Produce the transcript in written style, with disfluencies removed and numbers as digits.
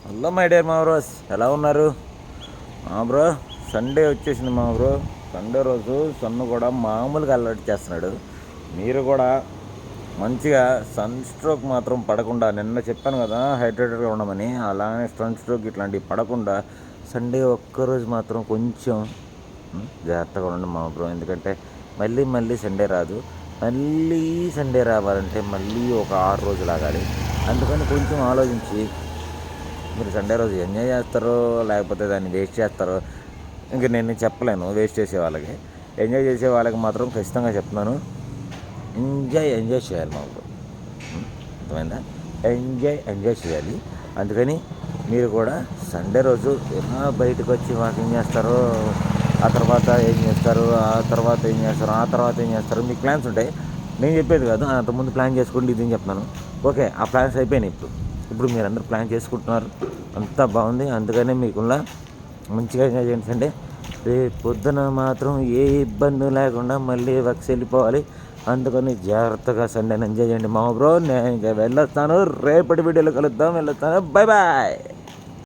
Hello my dear మా bros, ఎలా ఉన్నారు మా బ్రో? సండే వచ్చేసింది మా బ్రో. సండే రోజు సన్ను కూడా మామూలుగా అలర్ట్ చేస్తున్నాడు. మీరు కూడా మంచిగా సన్ స్ట్రోక్ మాత్రం పడకుండా, నిన్న చెప్పాను కదా హైడ్రేటెడ్గా ఉండమని, అలానే సన్ స్ట్రోక్ ఇట్లాంటివి పడకుండా సండే ఒక్కరోజు మాత్రం కొంచెం జాగ్రత్తగా ఉండండి మా బ్రో. ఎందుకంటే మళ్ళీ మళ్ళీ సండే రాదు. మళ్ళీ సండే రావాలంటే మళ్ళీ ఒక 6 రోజులు ఆగాలి. అందుకని కొంచెం ఆలోచించి మీరు సండే రోజు ఎంజాయ్ చేస్తారో లేకపోతే దాన్ని వేస్ట్ చేస్తారో ఇంక నేను చెప్పలేను. వేస్ట్ చేసే వాళ్ళకి, ఎంజాయ్ చేసే వాళ్ళకి మాత్రం ఖచ్చితంగా చెప్తున్నాను, ఎంజాయ్ చేయాలి మాకు. అర్థమైందా? ఎంజాయ్ చేయాలి. అందుకని మీరు కూడా సండే రోజు ఎలా బయటకు వచ్చి వాకింగ్ చేస్తారో, ఆ తర్వాత ఏం చేస్తారు, మీకు ప్లాన్స్ ఉంటాయి. నేను చెప్పేది కాదు, అంతకుముందు ప్లాన్ చేసుకోండి ఇది అని చెప్తున్నాను. ఓకే, ఆ ప్లాన్స్ అయిపోయినాయి. ఇప్పుడు మీరు అందరూ ప్లాన్ చేసుకుంటున్నారు, అంతా బాగుంది. అందుకనే మీకున్న మంచిగా ఎంజాయ్ చేయండి సండే. రేపు పొద్దున మాత్రం ఏ ఇబ్బంది లేకుండా మళ్ళీ వర్క్స్ వెళ్ళిపోవాలి. అందుకని జాగ్రత్తగా సండేని ఎంజాయ్ చేయండి మా బ్రో. నేను ఇంకా వెళ్ళొస్తాను, రేపటి వీడియోలో కలుద్దాం. వెళ్ళొస్తాను, బాయ్ బాయ్.